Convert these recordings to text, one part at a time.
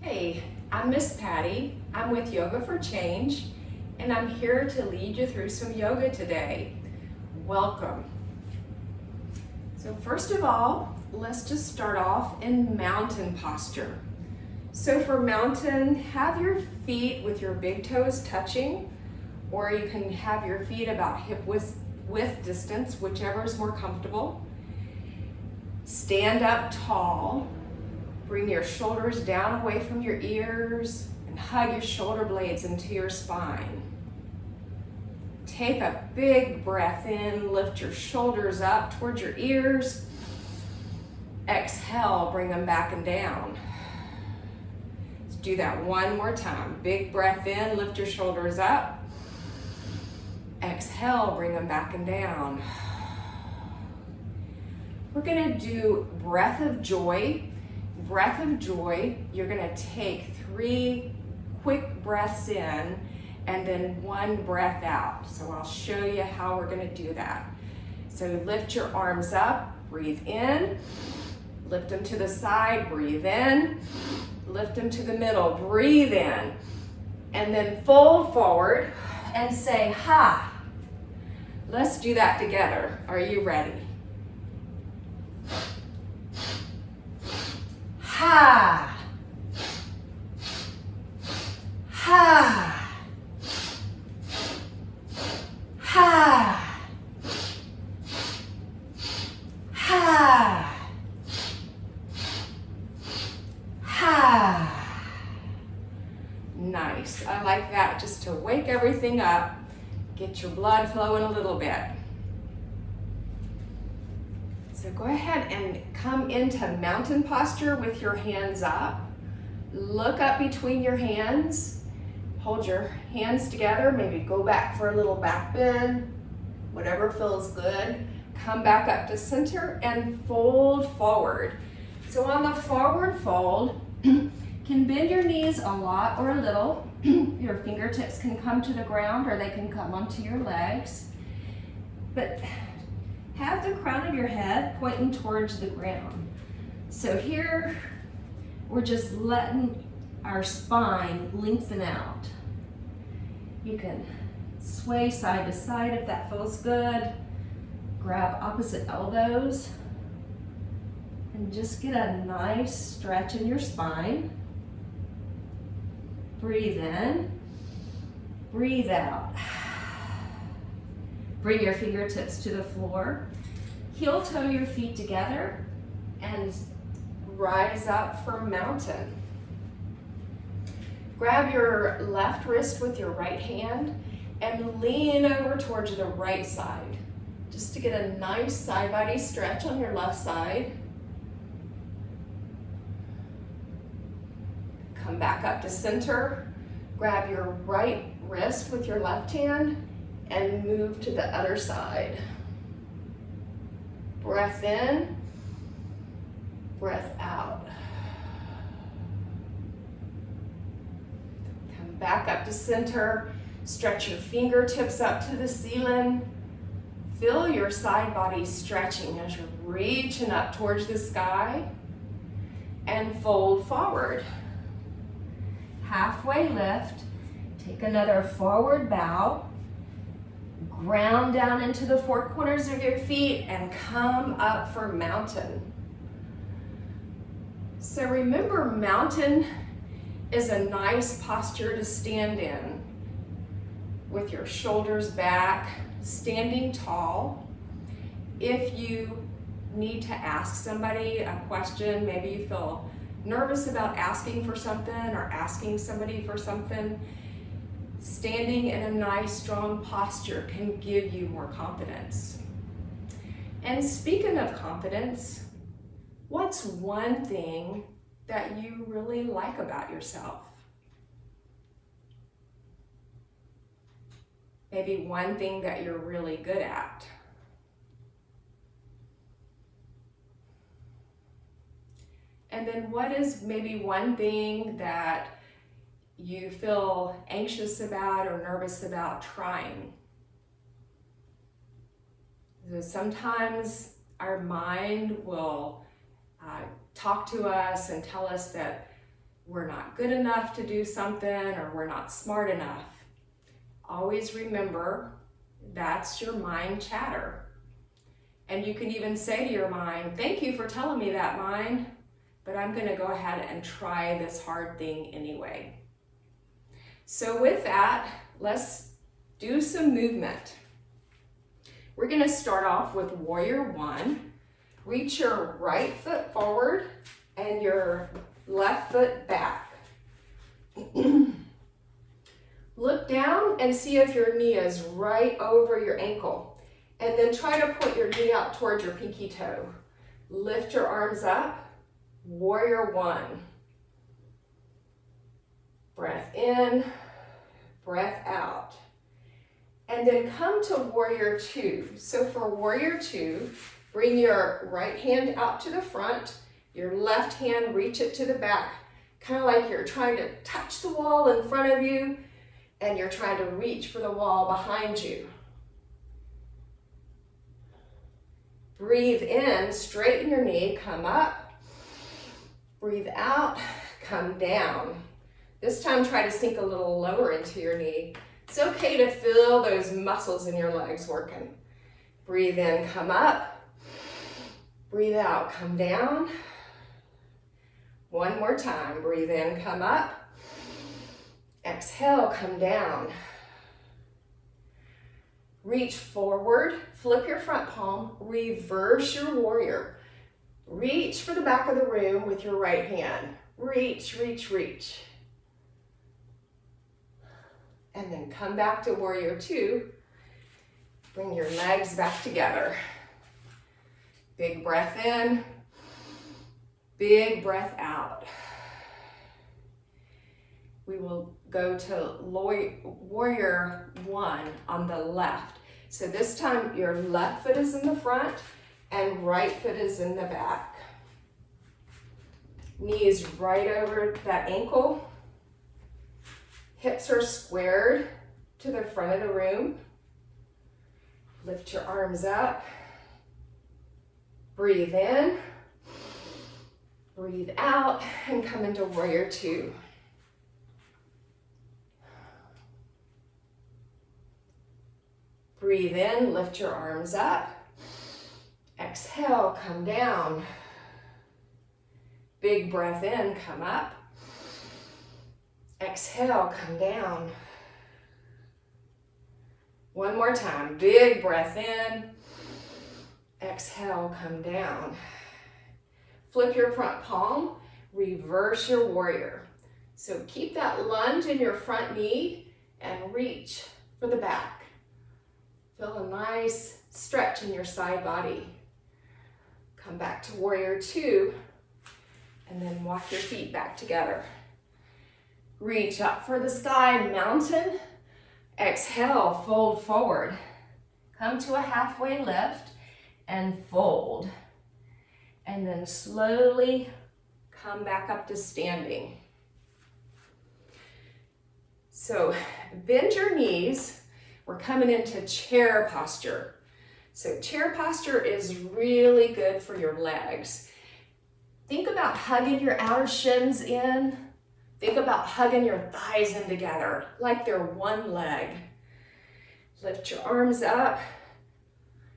Hey, I'm Miss Patty. I'm with Yoga for Change, and I'm here to lead you through some yoga today. Welcome. So first of all, let's just start off in mountain posture. So for mountain, have your feet with your big toes touching, or you can have your feet about hip width distance, whichever is more comfortable. Stand up tall. Bring your shoulders down away from your ears and hug your shoulder blades into your spine. Take a big breath in, lift your shoulders up towards your ears. Exhale, bring them back and down. Let's do that one more time. Big breath in, lift your shoulders up. Exhale, bring them back and down. We're gonna do breath of joy. Breath of joy, you're gonna take 3 quick breaths in and then 1 breath out. So I'll show you how we're gonna do that. So lift your arms up, breathe in, lift them to the side, breathe in, lift them to the middle, breathe in, and then fold forward and say, ha. Let's do that together. Are you ready? Ha, ha, ha, ha, ha. Nice. I like that, just to wake everything up, get your blood flowing a little bit. So go ahead and come into mountain posture with your hands up. Look up between your hands. Hold your hands together. Maybe go back for a little back bend. Whatever feels good. Come back up to center and fold forward. So on the forward fold, can bend your knees a lot or a little. Your fingertips can come to the ground or they can come onto your legs. But have the crown of your head pointing towards the ground. So here, we're just letting our spine lengthen out. You can sway side to side if that feels good. Grab opposite elbows and just get a nice stretch in your spine. Breathe in, breathe out. Bring your fingertips to the floor. Heel toe your feet together and rise up for mountain. Grab your left wrist with your right hand and lean over towards the right side, just to get a nice side body stretch on your left side. Come back up to center. Grab your right wrist with your left hand and move to the other side. Breath in, breath out. Come back up to center. Stretch your fingertips up to the ceiling. Feel your side body stretching as you're reaching up towards the sky. And fold forward. Halfway lift. Take another forward bow. Ground down into the 4 corners of your feet and come up for mountain. So remember, mountain is a nice posture to stand in with your shoulders back, standing tall. If you need to ask somebody a question, maybe you feel nervous about asking for something or asking somebody for something, standing in a nice, strong posture can give you more confidence. And speaking of confidence, what's one thing that you really like about yourself? Maybe one thing that you're really good at. And then what is maybe one thing that you feel anxious about or nervous about trying? So sometimes our mind will talk to us and tell us that we're not good enough to do something or we're not smart enough. Always remember that's your mind chatter. And you can even say to your mind, thank you for telling me that, mind, but I'm going to go ahead and try this hard thing anyway. So with that, let's do some movement. We're going to start off with warrior one. Reach your right foot forward and your left foot back. Look down and see if your knee is right over your ankle. And then try to put your knee out towards your pinky toe. Lift your arms up. Warrior one. Breath in, breath out. And then come to warrior two. So for warrior two, bring your right hand out to the front, your left hand reach it to the back, kind of like you're trying to touch the wall in front of you and you're trying to reach for the wall behind you. Breathe in, straighten your knee, come up. Breathe out, come down. This time try to sink a little lower into your knee. It's okay to feel those muscles in your legs working. Breathe in, come up. Breathe out, come down. One more time. Breathe in, come up. Exhale, come down. Reach forward, flip your front palm, reverse your warrior. Reach for the back of the room with your right hand. Reach, reach, reach. And then come back to warrior two. Bring your legs back together. Big breath in, big breath out. We will go to warrior one on the left. So this time your left foot is in the front and right foot is in the back. Knees right over that ankle. Hips are squared to the front of the room. Lift your arms up. Breathe in. Breathe out and come into warrior two. Breathe in, lift your arms up. Exhale, come down. Big breath in, come up. Exhale, come down. One more time, big breath in. Exhale, come down. Flip your front palm, reverse your warrior. So keep that lunge in your front knee and reach for the back. Feel a nice stretch in your side body. Come back to warrior two and then walk your feet back together. Reach up for the sky, mountain. Exhale, fold forward. Come to a halfway lift and fold. And then slowly come back up to standing. So bend your knees. We're coming into chair posture. So chair posture is really good for your legs. Think about hugging your outer shins in. Think about hugging your thighs in together, like they're one leg. Lift your arms up.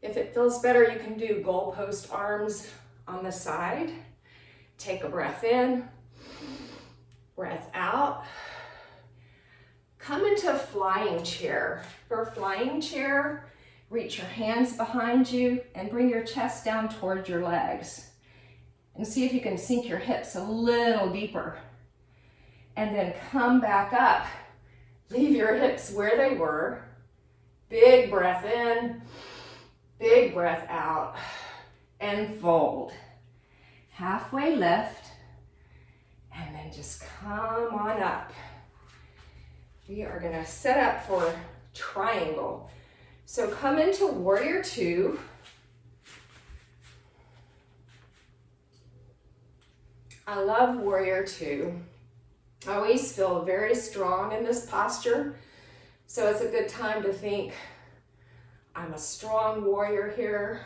If it feels better, you can do goalpost arms on the side. Take a breath in, breath out. Come into flying chair. For flying chair, reach your hands behind you and bring your chest down towards your legs. And see if you can sink your hips a little deeper. And then come back up. Leave your hips where they were. Big breath in, big breath out, and fold. Halfway lift, and then just come on up. We are gonna set up for triangle. So come into warrior two. I love warrior two. I always feel very strong in this posture. So it's a good time to think, I'm a strong warrior here.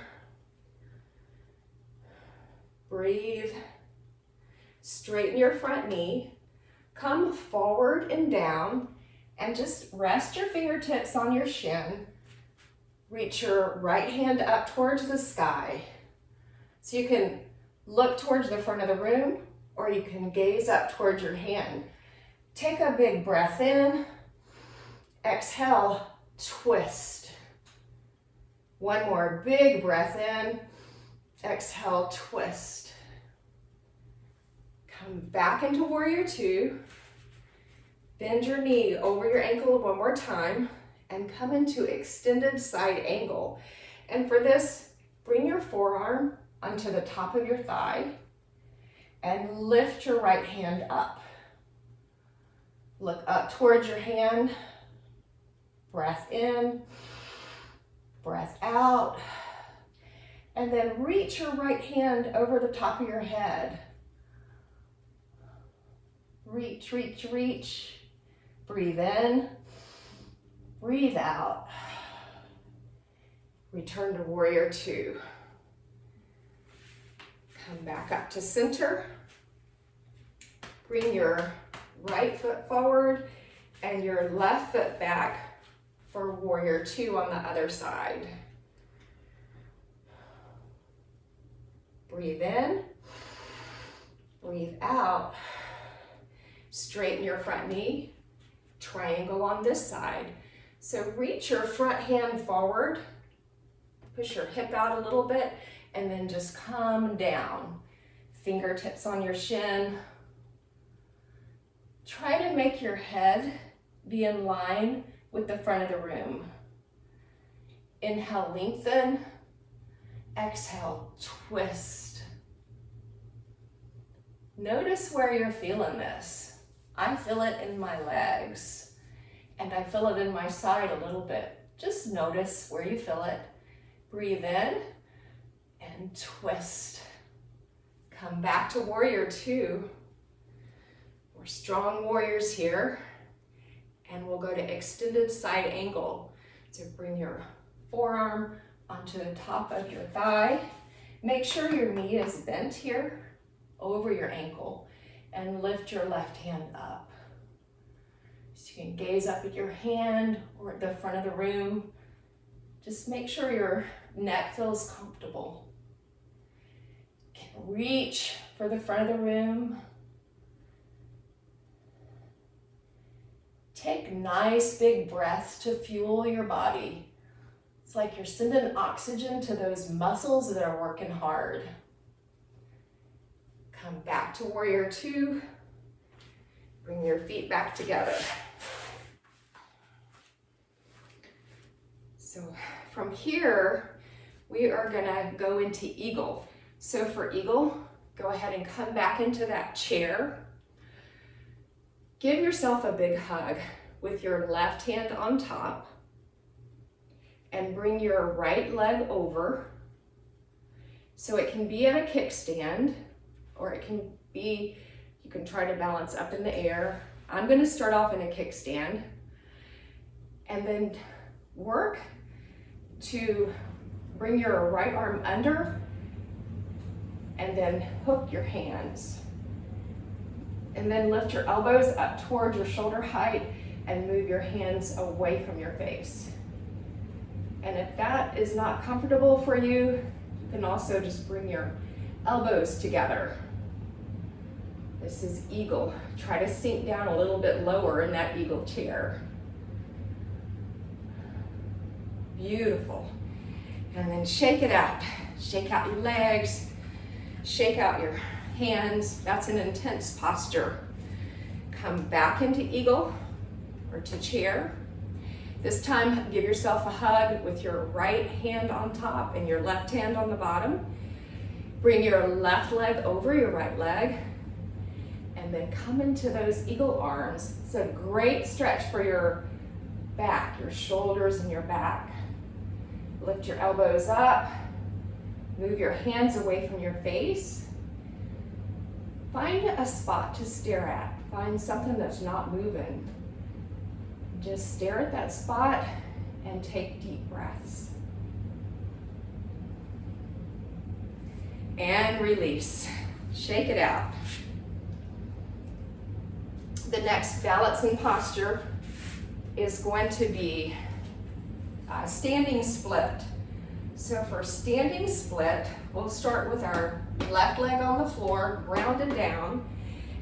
Breathe. Straighten your front knee. Come forward and down and just rest your fingertips on your shin. Reach your right hand up towards the sky. So you can look towards the front of the room or you can gaze up towards your hand. Take a big breath in. Exhale, twist. One more big breath in. Exhale, twist. Come back into warrior two. Bend your knee over your ankle one more time and come into extended side angle. And for this, bring your forearm onto the top of your thigh and lift your right hand up. Look up towards your hand. Breath in, breath out, and then reach your right hand over the top of your head. Reach, reach, reach. Breathe in, breathe out. Return to warrior two. Come back up to center. Bring your right foot forward and your left foot back for warrior two on the other side. Breathe in, breathe out. Straighten your front knee, triangle on this side. So reach your front hand forward, push your hip out a little bit, and then just come down. Fingertips on your shin. Try to make your head be in line with the front of the room. Inhale, lengthen. Exhale, twist. Notice where you're feeling this. I feel it in my legs, and I feel it in my side a little bit. Just notice where you feel it. Breathe in and twist. Come back to warrior two. We're strong warriors here. And we'll go to extended side angle. So bring your forearm onto the top of your thigh. Make sure your knee is bent here over your ankle and lift your left hand up. So you can gaze up at your hand or at the front of the room. Just make sure your neck feels comfortable. You can reach for the front of the room. Take nice big breaths to fuel your body. It's like you're sending oxygen to those muscles that are working hard. Come back to warrior two. Bring your feet back together. So from here, we are gonna go into eagle. So for eagle, go ahead and come back into that chair. Give yourself a big hug with your left hand on top and bring your right leg over. So it can be in a kickstand or it can be, you can try to balance up in the air. I'm gonna start off in a kickstand and then work to bring your right arm under and then hook your hands. And then lift your elbows up towards your shoulder height and move your hands away from your face. And if that is not comfortable for you, you can also just bring your elbows together. This is eagle. Try to sink down a little bit lower in that eagle chair. Beautiful. And then shake it out. Shake out your legs, shake out your hands. That's an intense posture. Come back into eagle or to chair. This time, give yourself a hug with your right hand on top and your left hand on the bottom. Bring your left leg over your right leg and then come into those eagle arms. It's a great stretch for your back, your shoulders and your back. Lift your elbows up, move your hands away from your face. Find a spot to stare at. Find something that's not moving. Just stare at that spot and take deep breaths. And release. Shake it out. The next balancing posture is going to be standing split. So for standing split, we'll start with our left leg on the floor, grounded down,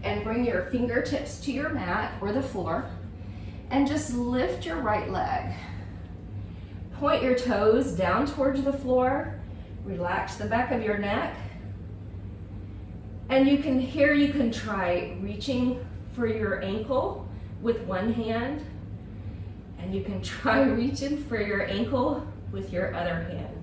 and bring your fingertips to your mat or the floor, and just lift your right leg. Point your toes down towards the floor, relax the back of your neck, and you can try reaching for your ankle with one hand, and you can try reaching for your ankle with your other hand.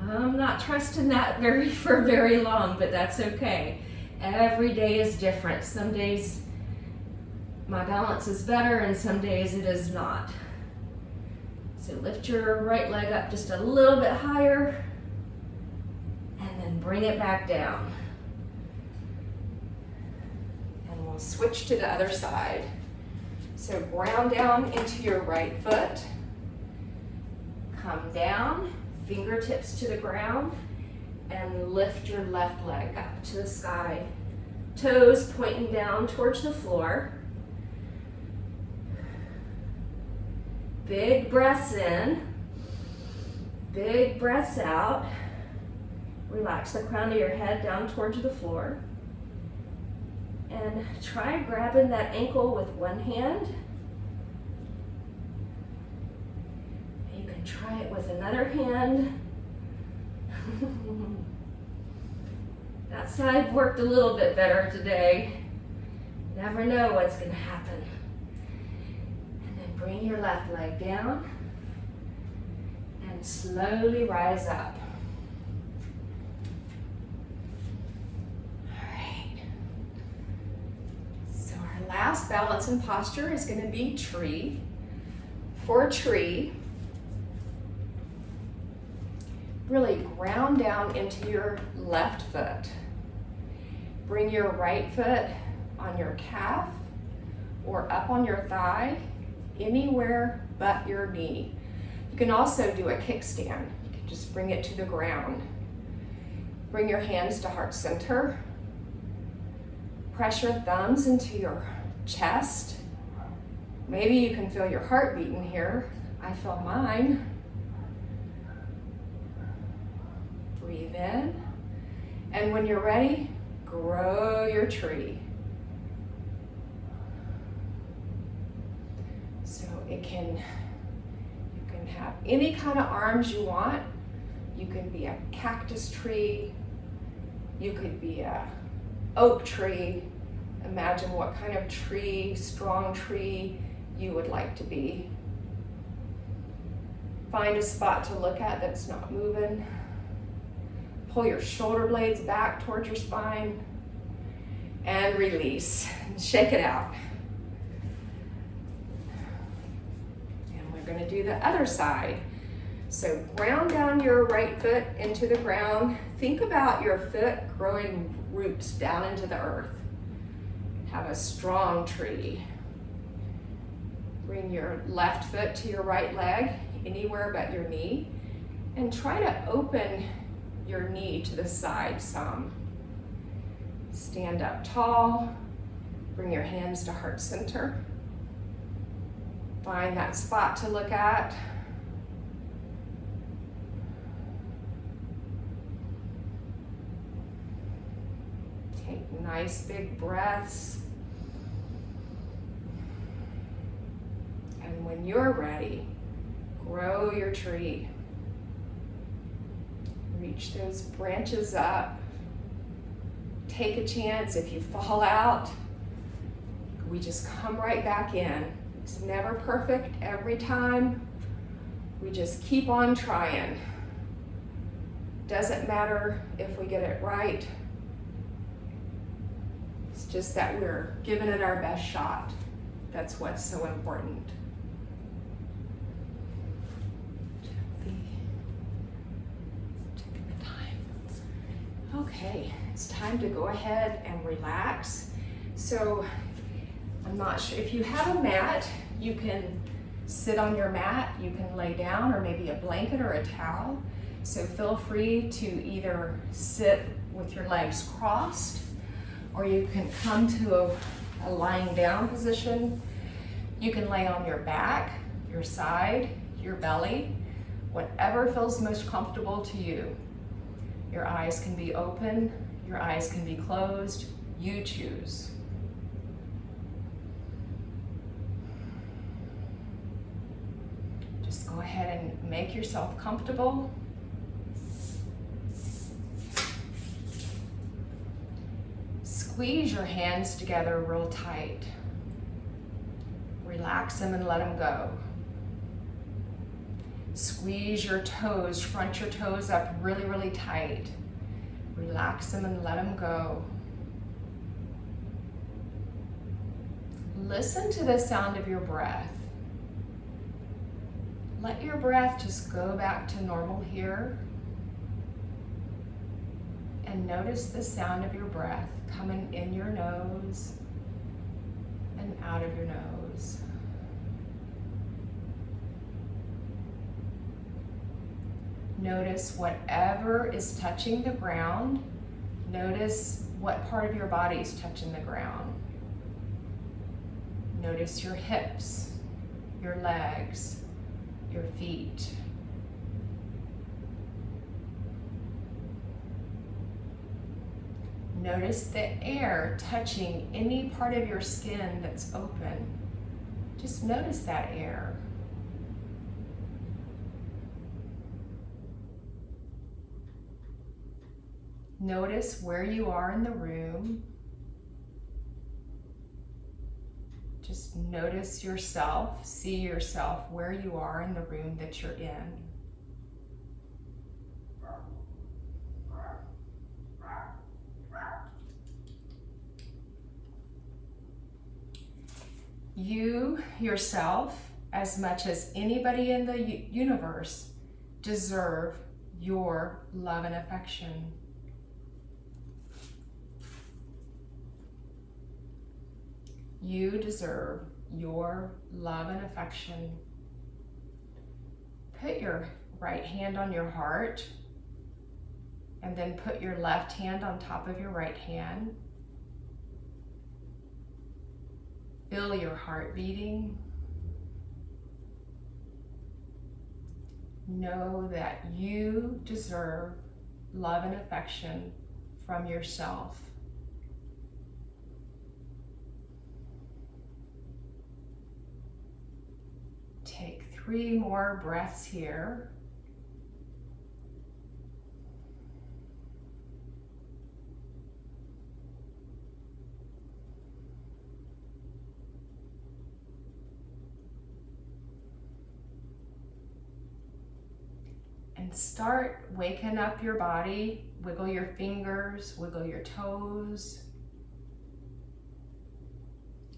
I'm not trusting that for very long, but that's okay. Every day is different. Some days my balance is better and some days it is not. So lift your right leg up just a little bit higher and then bring it back down. And we'll switch to the other side. So ground down into your right foot. Come down, fingertips to the ground, and lift your left leg up to the sky. Toes pointing down towards the floor. Big breaths in, big breaths out. Relax the crown of your head down towards the floor. And try grabbing that ankle with one hand. You can try it with another hand. That side worked a little bit better today. Never know what's going to happen. And then bring your left leg down and slowly rise up. All right. So our last balancing posture is going to be tree. For tree, really ground down into your left foot. Bring your right foot on your calf or up on your thigh, anywhere but your knee. You can also do a kickstand. You can just bring it to the ground. Bring your hands to heart center. Press your thumbs into your chest. Maybe you can feel your heart beating here. I feel mine. Breathe in, and when you're ready, grow your tree. So you can have any kind of arms you want. You can be a cactus tree. You could be a oak tree. Imagine what kind of tree, strong tree you would like to be. Find a spot to look at that's not moving. Pull your shoulder blades back towards your spine and release. Shake it out. And we're going to do the other side. So ground down your right foot into the ground. Think about your foot growing roots down into the earth. Have a strong tree. Bring your left foot to your right leg, anywhere but your knee, and try to open your knee to the side some. Stand up tall, bring your hands to heart center. Find that spot to look at. Take nice big breaths. And when you're ready, grow your tree. Reach those branches up. Take a chance. If you fall out, we just come right back in. It's never perfect every time. We just keep on trying. Doesn't matter if we get it right. It's just that we're giving it our best shot. That's what's so important. Okay, it's time to go ahead and relax. So I'm not sure, if you have a mat, you can sit on your mat, you can lay down, or maybe a blanket or a towel. So feel free to either sit with your legs crossed, or you can come to a lying down position. You can lay on your back, your side, your belly, whatever feels most comfortable to you. Your eyes can be open, your eyes can be closed, you choose. Just go ahead and make yourself comfortable. Squeeze your hands together real tight. Relax them and let them go. Squeeze your toes, front your toes up really, really tight. Relax them and let them go. Listen to the sound of your breath. Let your breath just go back to normal here. And notice the sound of your breath coming in your nose and out of your nose. Notice whatever is touching the ground. Notice what part of your body is touching the ground. Notice your hips, your legs, your feet. Notice the air touching any part of your skin that's open. Just notice that air. Notice where you are in the room. Just notice yourself, see yourself where you are in the room that you're in. You yourself, as much as anybody in the universe, deserve your love and affection. You deserve your love and affection. Put your right hand on your heart and then put your left hand on top of your right hand. Feel your heart beating. Know that you deserve love and affection from yourself. Take 3 more breaths here. And start waking up your body. Wiggle your fingers, wiggle your toes.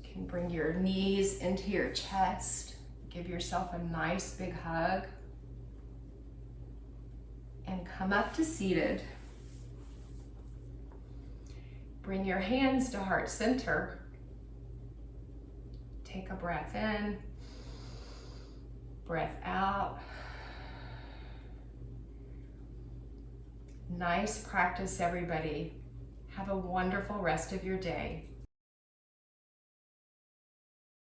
You can bring your knees into your chest. Give yourself a nice big hug. And come up to seated. Bring your hands to heart center. Take a breath in, breath out. Nice practice, everybody. Have a wonderful rest of your day.